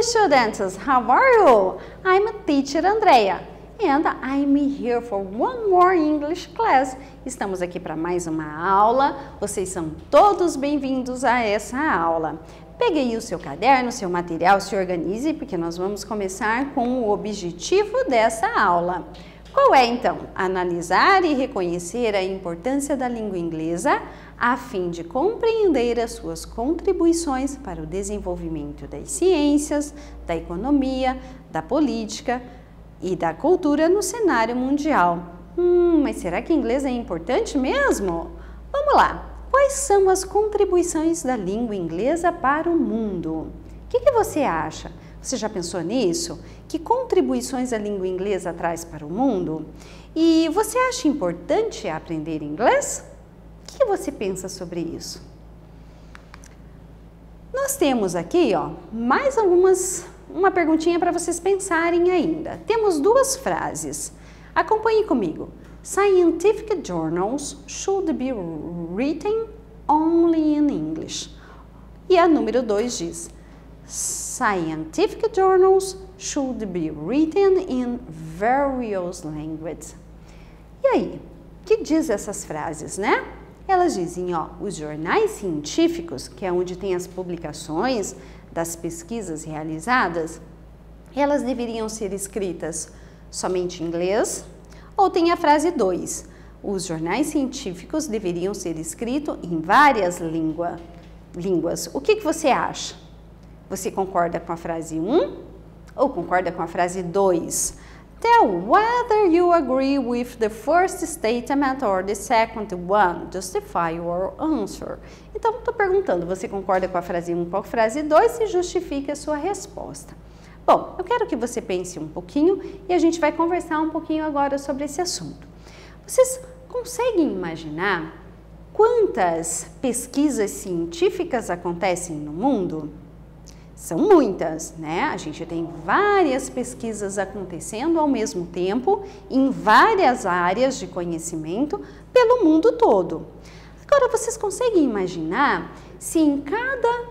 students, how are you? I'm teacher Andrea and I'm here for one more English class. Estamos aqui para mais uma aula. Vocês são todos bem-vindos a essa aula. Pegue aí o seu caderno, o seu material, se organize, porque nós vamos começar com o objetivo dessa aula. Qual é, então? Analisar e reconhecer a importância da língua inglesa a fim de compreender as suas contribuições para o desenvolvimento das ciências, da economia, da política e da cultura no cenário mundial. Mas será que inglês é importante mesmo? Vamos lá! Quais são as contribuições da língua inglesa para o mundo? O que você acha? Você já pensou nisso? Que contribuições a língua inglesa traz para o mundo? E você acha importante aprender inglês? O que você pensa sobre isso? Nós temos aqui, mais uma perguntinha para vocês pensarem ainda. Temos duas frases. Acompanhe comigo. Scientific journals should be written only in English. E a número 2 diz: Scientific journals should be written in various languages. E aí, o que diz essas frases, né? Elas dizem, os jornais científicos, que é onde tem as publicações das pesquisas realizadas, elas deveriam ser escritas somente em inglês, ou tem a frase 2, os jornais científicos deveriam ser escritos em várias línguas. O que você acha? Você concorda com a frase 1 ou concorda com a frase 2? Tell whether you agree with the first statement or the second one. Justify your answer. Então, estou perguntando, você concorda com a frase 1 ou com a frase 2 e justifique a sua resposta. Bom, eu quero que você pense um pouquinho e a gente vai conversar um pouquinho agora sobre esse assunto. Vocês conseguem imaginar quantas pesquisas científicas acontecem no mundo? São muitas, né? A gente tem várias pesquisas acontecendo ao mesmo tempo em várias áreas de conhecimento pelo mundo todo. Agora, vocês conseguem imaginar se em cada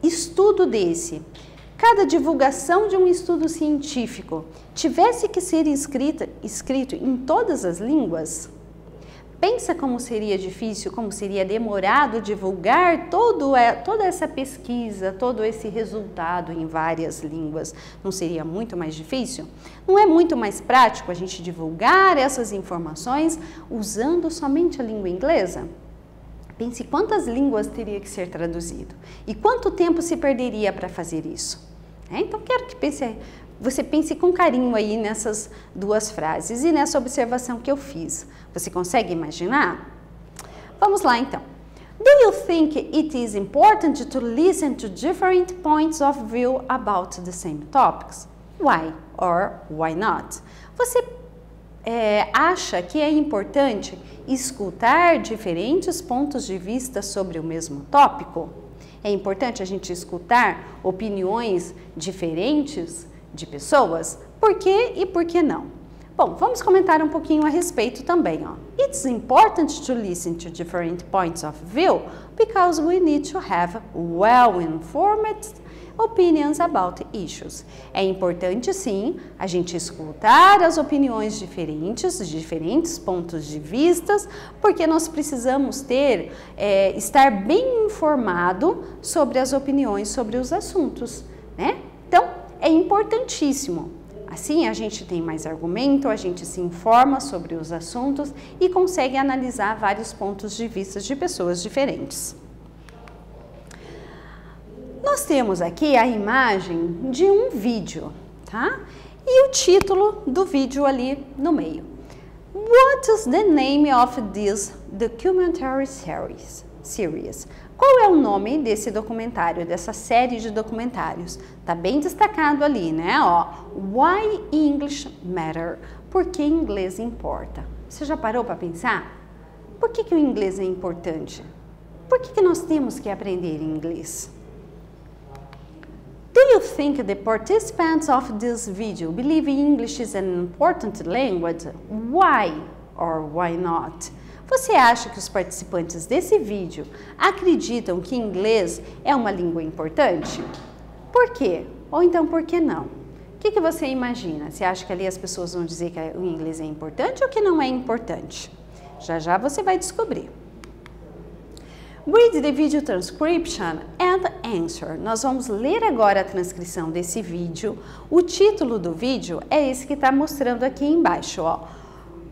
estudo desse, cada divulgação de um estudo científico tivesse que ser escrito em todas as línguas? Pensa como seria difícil, como seria demorado divulgar toda essa pesquisa, todo esse resultado em várias línguas. Não seria muito mais difícil? Não é muito mais prático a gente divulgar essas informações usando somente a língua inglesa? Pense quantas línguas teria que ser traduzido e quanto tempo se perderia para fazer isso. Então, quero que você pense com carinho aí nessas duas frases e nessa observação que eu fiz. Você consegue imaginar? Vamos lá, então. Do you think it is important to listen to different points of view about the same topics? Why or why not? Você acha que é importante escutar diferentes pontos de vista sobre o mesmo tópico? É importante a gente escutar opiniões diferentes de pessoas? Por quê e por que não? Bom, vamos comentar um pouquinho a respeito também. It's important to listen to different points of view because we need to have well-informed opinions about issues. É importante, sim, a gente escutar as opiniões diferentes, de diferentes pontos de vista, porque nós precisamos estar bem informado sobre as opiniões sobre os assuntos, né? Então, é importantíssimo. Assim, a gente tem mais argumento, a gente se informa sobre os assuntos e consegue analisar vários pontos de vista de pessoas diferentes. Nós temos aqui a imagem de um vídeo, tá? E o título do vídeo ali no meio. What is the name of this documentary series? Qual é o nome desse documentário, dessa série de documentários? Tá bem destacado ali, né? Why English Matter? Por que inglês importa? Você já parou para pensar? Por que o inglês é importante? Por que nós temos que aprender inglês? Do you think the participants of this video believe English is an important language? Why or why not? Você acha que os participantes desse vídeo acreditam que inglês é uma língua importante? Por quê? Ou então, por que não? O que você imagina? Você acha que ali as pessoas vão dizer que o inglês é importante ou que não é importante? Já já você vai descobrir. Read the video transcription and answer. Nós vamos ler agora a transcrição desse vídeo. O título do vídeo é esse que está mostrando aqui embaixo, ó.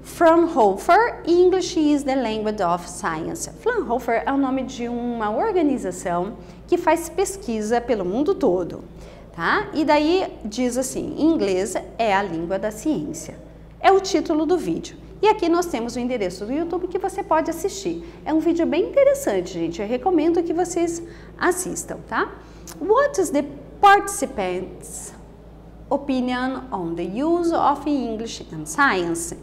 Fraunhofer, English is the language of science. Fraunhofer é o nome de uma organização que faz pesquisa pelo mundo todo, tá? E daí diz assim, inglês é a língua da ciência. É o título do vídeo. E aqui nós temos o endereço do YouTube que você pode assistir. É um vídeo bem interessante, gente. Eu recomendo que vocês assistam, tá? What is the participants' opinion on the use of English in science?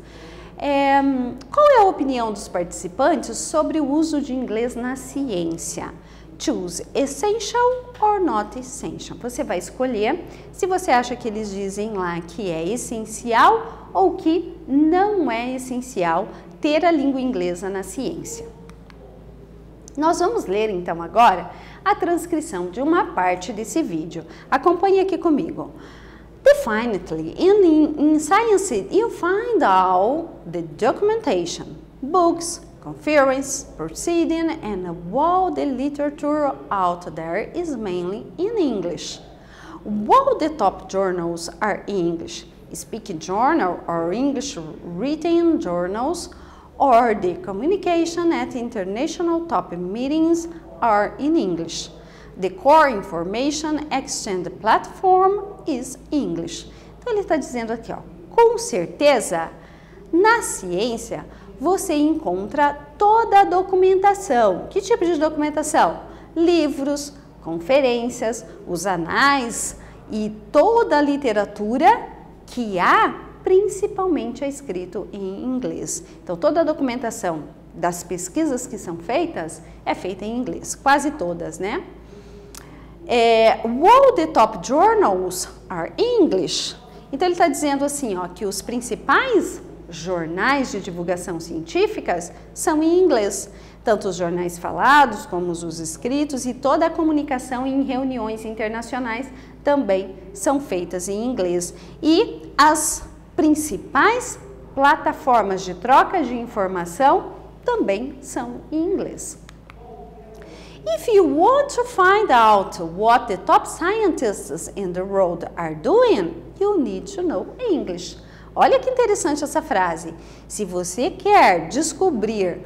Qual é a opinião dos participantes sobre o uso de inglês na ciência? Choose essential or not essential. Você vai escolher se você acha que eles dizem lá que é essencial ou que não é essencial ter a língua inglesa na ciência. Nós vamos ler então agora a transcrição de uma parte desse vídeo. Acompanhe aqui comigo. Definitely, in science you find all the documentation, books, conference, proceeding, and all the literature out there is mainly in English. All the top journals are English. Speaking journal or English written journals or the communication at international top meetings are in English. The core information exchange platform is English. Então ele está dizendo aqui, ó, com certeza, na ciência você encontra toda a documentação. Que tipo de documentação? Livros, conferências, os anais e toda a literatura que há, principalmente é escrito em inglês. Então toda a documentação das pesquisas que são feitas é feita em inglês, quase todas, né? All the top journals are English. Então ele está dizendo assim, ó, que os principais jornais de divulgação científicas são em inglês. Tanto os jornais falados como os escritos e toda a comunicação em reuniões internacionais também são feitas em inglês. E as principais plataformas de troca de informação também são em inglês. If you want to find out what the top scientists in the world are doing, you need to know English. Olha que interessante essa frase. Se você quer descobrir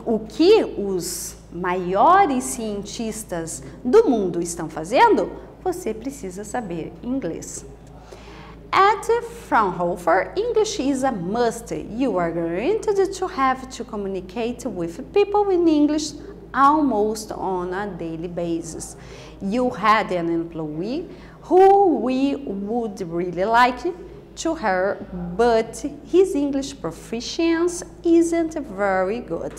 o que os maiores cientistas do mundo estão fazendo, você precisa saber inglês. At Fraunhofer, English is a must. You are guaranteed to have to communicate with people in English almost on a daily basis. You had an employee who we would really like to hire, but his English proficiency isn't very good.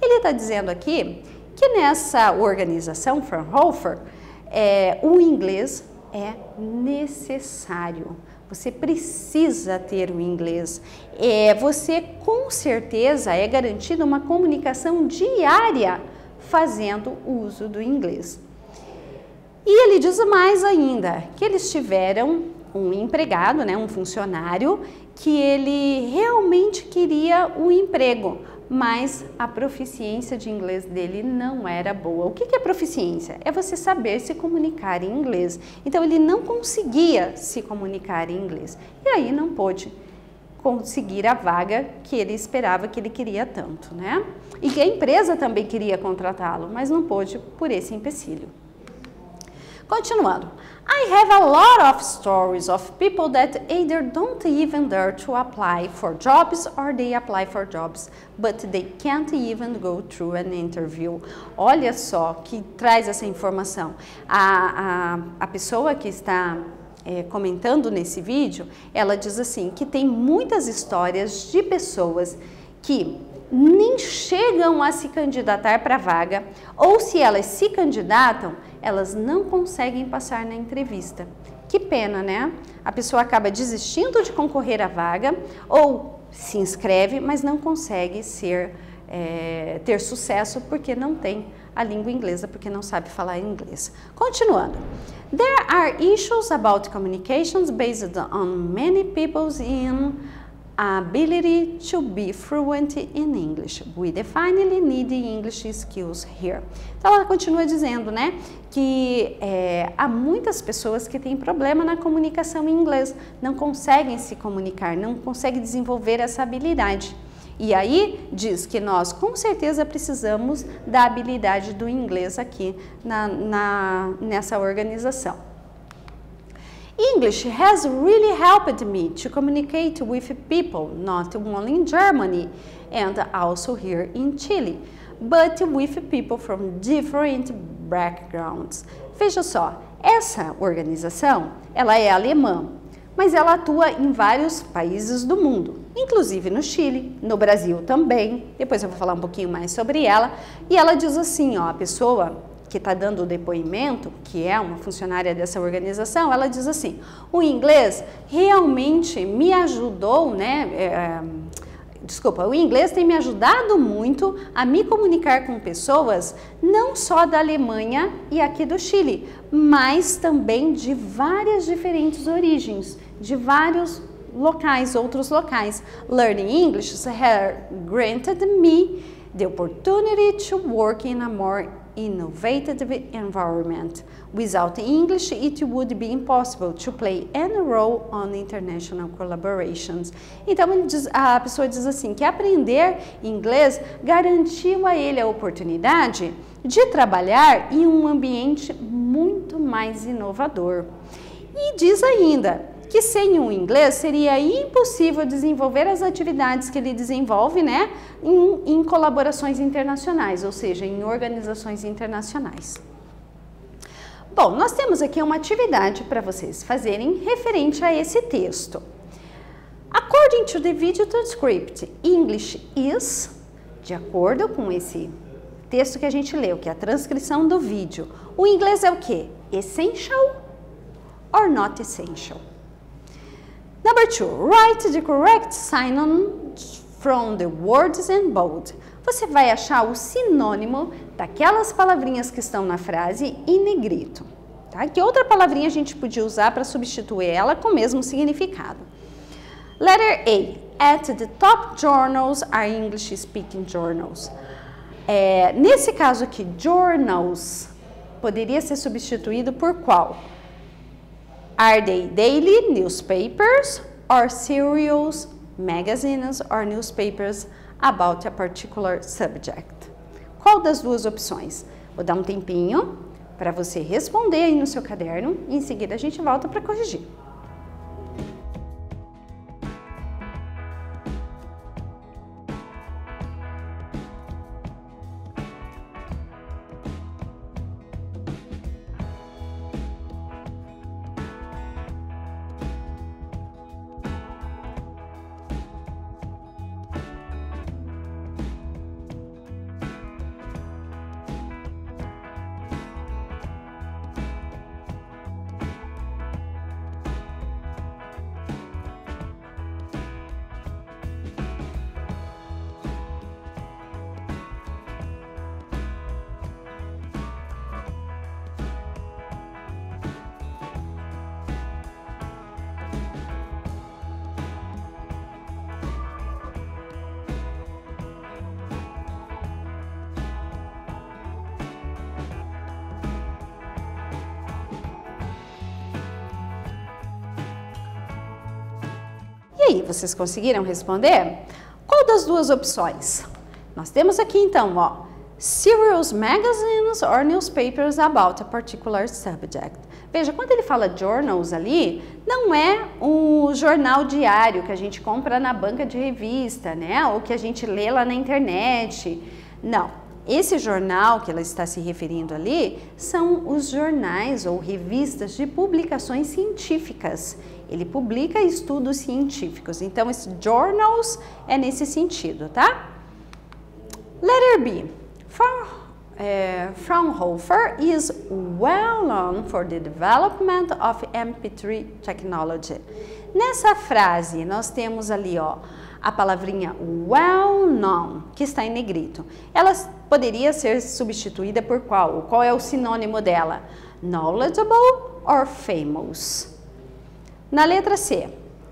Ele está dizendo aqui que nessa organização Fraunhofer, o inglês é necessário. Você precisa ter o inglês. Você com certeza é garantido uma comunicação diária fazendo uso do inglês. E ele diz mais ainda, que eles tiveram um empregado, né, um funcionário, que ele realmente queria o emprego, mas a proficiência de inglês dele não era boa. O que é proficiência? É você saber se comunicar em inglês. Então ele não conseguia se comunicar em inglês e aí não pôde conseguir a vaga que ele esperava, que ele queria tanto, né? E que a empresa também queria contratá-lo, mas não pôde por esse empecilho. Continuando. I have a lot of stories of people that either don't even dare to apply for jobs or they apply for jobs, but they can't even go through an interview. Olha só que traz essa informação. A pessoa que está comentando nesse vídeo, ela diz assim, que tem muitas histórias de pessoas que nem chegam a se candidatar para a vaga, ou se elas se candidatam, elas não conseguem passar na entrevista. Que pena, né? A pessoa acaba desistindo de concorrer à vaga, ou se inscreve, mas não consegue ter sucesso porque não tem a língua inglesa porque não sabe falar inglês. Continuando. There are issues about communications based on many people's inability to be fluent in English. We definitely need English skills here. Então ela continua dizendo, né, que há muitas pessoas que têm problema na comunicação em inglês, não conseguem se comunicar, não conseguem desenvolver essa habilidade. E aí diz que nós com certeza precisamos da habilidade do inglês aqui nessa organização. English has really helped me to communicate with people, not only in Germany and also here in Chile, but with people from different backgrounds. Veja só, essa organização, ela é alemã, mas ela atua em vários países do mundo, inclusive no Chile, no Brasil também. Depois eu vou falar um pouquinho mais sobre ela. E ela diz assim, ó, a pessoa que está dando o depoimento, que é uma funcionária dessa organização, ela diz assim, o inglês realmente me ajudou, né? O inglês tem me ajudado muito a me comunicar com pessoas não só da Alemanha e aqui do Chile, mas também de várias diferentes origens, de vários locais, outros locais. Learning English has granted me the opportunity to work in a more innovative environment. Without English, it would be impossible to play any role on international collaborations. Então, a pessoa diz assim, que aprender inglês garantiu a ele a oportunidade de trabalhar em um ambiente muito mais inovador. E diz ainda que sem o inglês seria impossível desenvolver as atividades que ele desenvolve, né, em colaborações internacionais, ou seja, em organizações internacionais. Bom, nós temos aqui uma atividade para vocês fazerem referente a esse texto. According to the video transcript, English is, de acordo com esse texto que a gente leu, que é a transcrição do vídeo, o inglês é o quê? Essential or not essential? Number 2, write the correct synonyms from the words in bold. Você vai achar o sinônimo daquelas palavrinhas que estão na frase em negrito. Tá? Que outra palavrinha a gente podia usar para substituir ela com o mesmo significado? Letter A. At the top journals are English speaking journals. Nesse caso aqui, journals, poderia ser substituído por qual? Are they daily newspapers or serials, magazines or newspapers about a particular subject? Qual das duas opções? Vou dar um tempinho para você responder aí no seu caderno e em seguida a gente volta para corrigir. E aí, vocês conseguiram responder? Qual das duas opções? Nós temos aqui então, ó, serials, magazines or newspapers about a particular subject. Veja, quando ele fala journals ali, não é um jornal diário que a gente compra na banca de revista, né? Ou que a gente lê lá na internet. Não. Esse jornal que ela está se referindo ali são os jornais ou revistas de publicações científicas. Ele publica estudos científicos. Então, esse journals é nesse sentido, tá? Letter B. Fraunhofer is well known for the development of MP3 technology. Nessa frase, nós temos ali, ó, a palavrinha well known, que está em negrito. Ela poderia ser substituída por qual? Qual é o sinônimo dela? Knowledgeable or famous? Na letra C,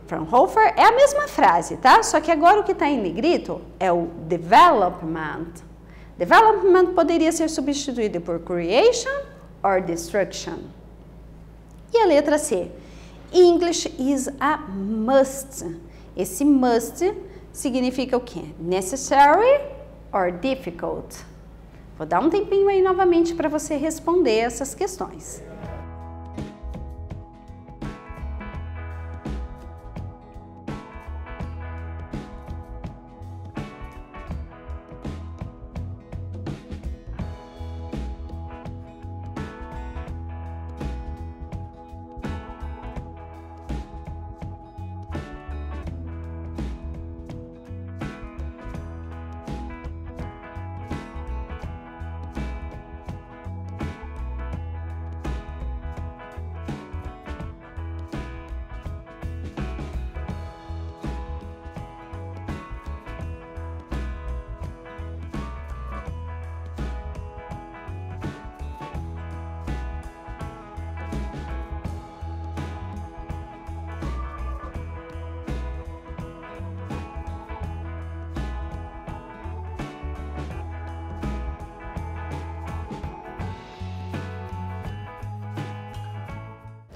Fraunhofer é a mesma frase, tá? Só que agora o que está em negrito é o development. Development poderia ser substituído por creation or destruction. E a letra C, English is a must. Esse must significa o quê? Necessary or difficult? Vou dar um tempinho aí novamente para você responder essas questões.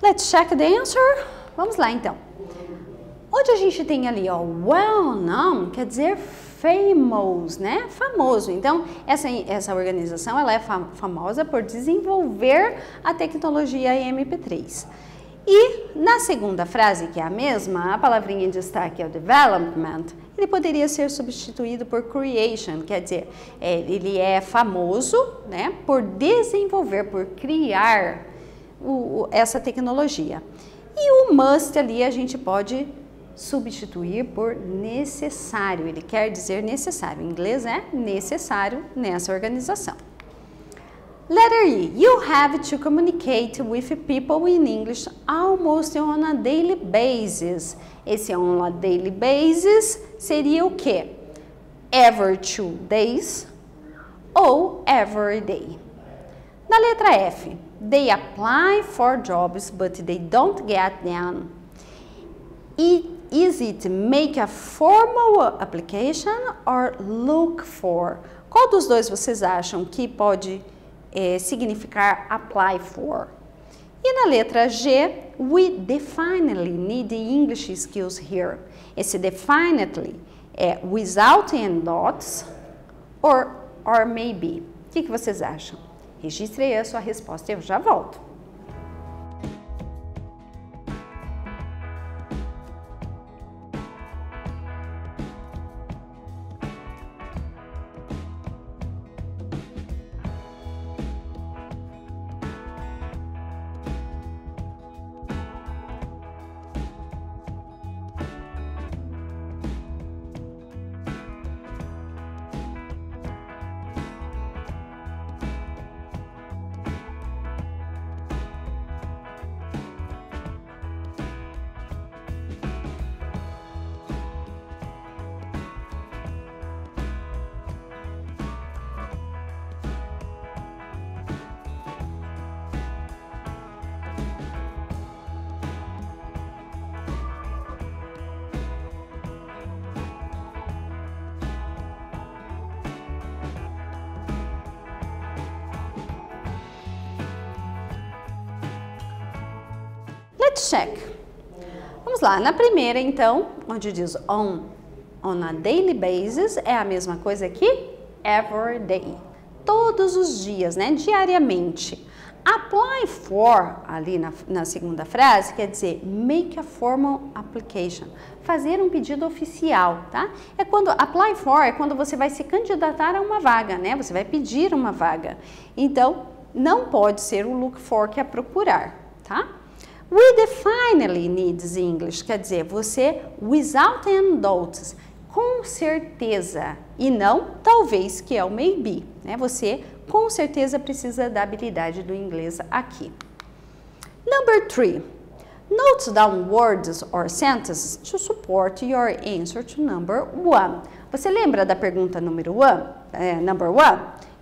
Let's check the answer. Vamos lá, então. Onde a gente tem ali, ó, well-known, quer dizer famous, né? Famoso. Então, essa organização, ela é famosa por desenvolver a tecnologia MP3. E na segunda frase, que é a mesma, a palavrinha em destaque é o development, ele poderia ser substituído por creation, quer dizer, ele é famoso, né, por desenvolver, por criar essa tecnologia. E o must ali a gente pode substituir por necessário, ele quer dizer necessário, em inglês é necessário nessa organização. Letter E, you have to communicate with people in English almost on a daily basis. Esse on a daily basis seria o quê? Every 2 days ou every day. Na letra F, they apply for jobs but they don't get them. Is it make a formal application or look for? Qual dos dois vocês acham que pode significar apply for? E na letra G, we definitely need English skills here. Esse definitely é without and dots or maybe. O que vocês acham? Registre aí a sua resposta e eu já volto. Let's check. Vamos lá, na primeira então, onde diz on a daily basis, é a mesma coisa que every day. Todos os dias, né? Diariamente. Apply for, ali na segunda frase, quer dizer make a formal application. Fazer um pedido oficial, tá? Apply for é quando você vai se candidatar a uma vaga, né? Você vai pedir uma vaga. Então, não pode ser o look for, que é procurar, tá? We definitely needs English, quer dizer, você without and doubts, com certeza, e não talvez, que é o maybe, né? Você com certeza precisa da habilidade do inglês aqui. Number 3. Note down words or sentences to support your answer to number 1. Você lembra da pergunta número 1? Number 1?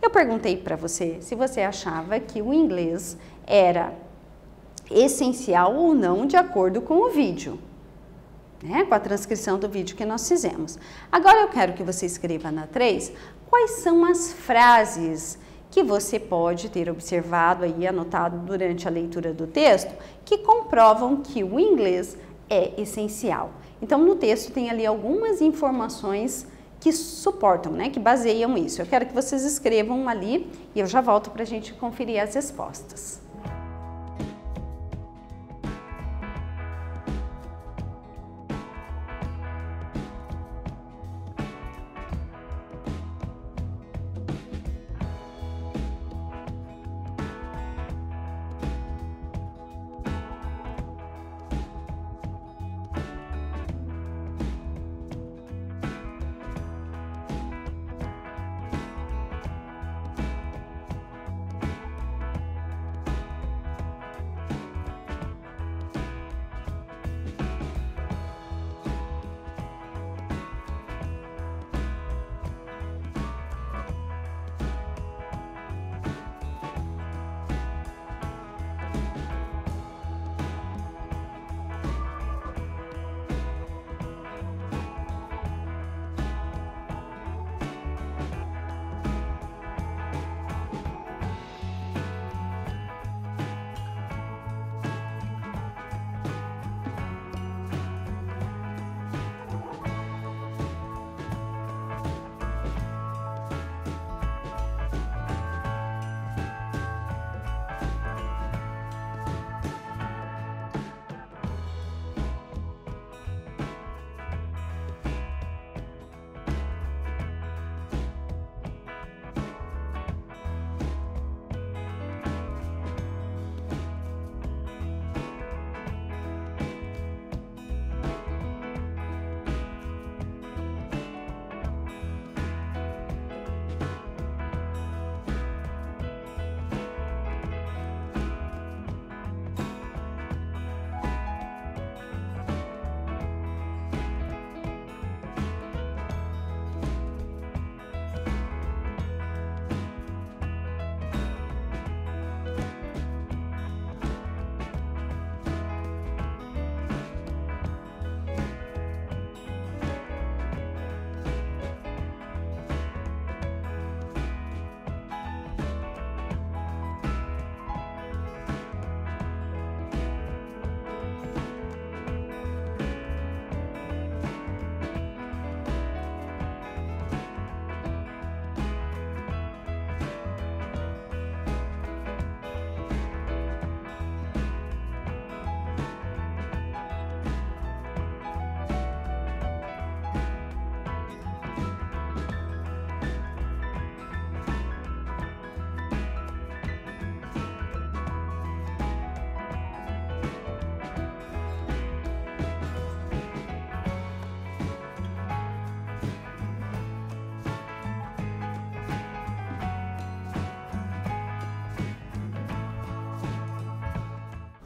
Eu perguntei para você se você achava que o inglês era essencial ou não de acordo com o vídeo, né? Com a transcrição do vídeo que nós fizemos. Agora eu quero que você escreva na 3 quais são as frases que você pode ter observado aí, anotado durante a leitura do texto, que comprovam que o inglês é essencial. Então, no texto tem ali algumas informações que suportam, né, que baseiam isso. Eu quero que vocês escrevam ali e eu já volto para a gente conferir as respostas.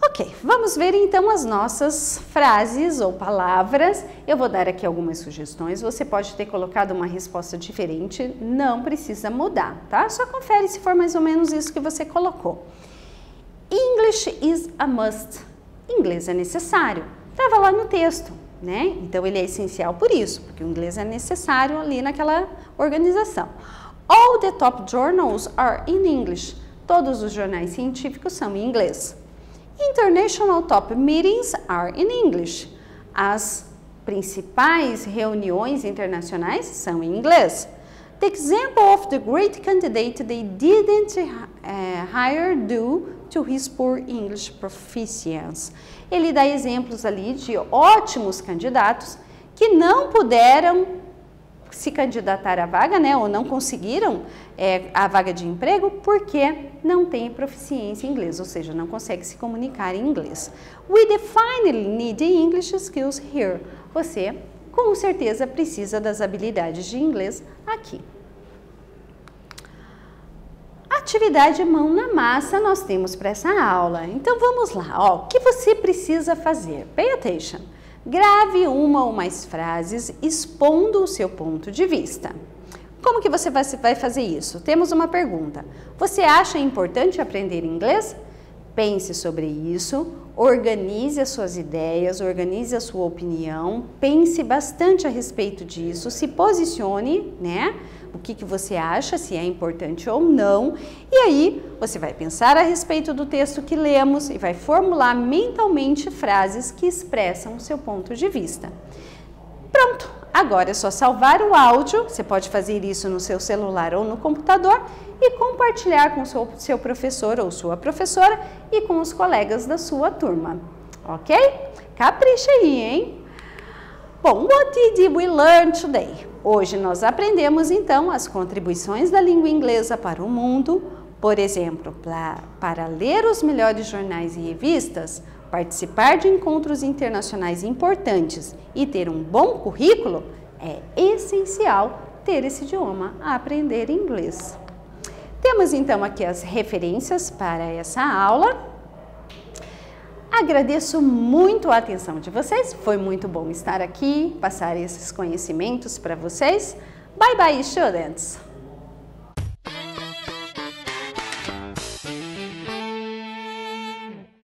Ok, vamos ver então as nossas frases ou palavras. Eu vou dar aqui algumas sugestões, você pode ter colocado uma resposta diferente, não precisa mudar, tá? Só confere se for mais ou menos isso que você colocou. English is a must. Inglês é necessário. Estava lá no texto, né? Então ele é essencial por isso, porque o inglês é necessário ali naquela organização. All the top journals are in English. Todos os jornais científicos são em inglês. International top meetings are in English. As principais reuniões internacionais são em inglês. The example of the great candidate they didn't hire due to his poor English proficiency. Ele dá exemplos ali de ótimos candidatos que não puderam se candidatar à vaga, né, ou não conseguiram a vaga de emprego porque não tem proficiência em inglês, ou seja, não consegue se comunicar em inglês. We definitely need English skills here. Você, com certeza, precisa das habilidades de inglês aqui. Atividade mão na massa nós temos para essa aula. Então vamos lá, ó, o que você precisa fazer? Pay attention. Grave uma ou mais frases expondo o seu ponto de vista. Como que você vai fazer isso? Temos uma pergunta. Você acha importante aprender inglês? Pense sobre isso, organize as suas ideias, organize a sua opinião, pense bastante a respeito disso, se posicione, né? O que você acha, se é importante ou não, e aí você vai pensar a respeito do texto que lemos e vai formular mentalmente frases que expressam o seu ponto de vista. Pronto! Agora é só salvar o áudio, você pode fazer isso no seu celular ou no computador e compartilhar com o seu professor ou sua professora e com os colegas da sua turma, ok? Capricha aí, hein? Bom, what did we learn today? Hoje nós aprendemos então as contribuições da língua inglesa para o mundo, por exemplo, para ler os melhores jornais e revistas, participar de encontros internacionais importantes e ter um bom currículo, é essencial ter esse idioma a aprender inglês. Temos então aqui as referências para essa aula. Agradeço muito a atenção de vocês, foi muito bom estar aqui, passar esses conhecimentos para vocês. Bye bye, students!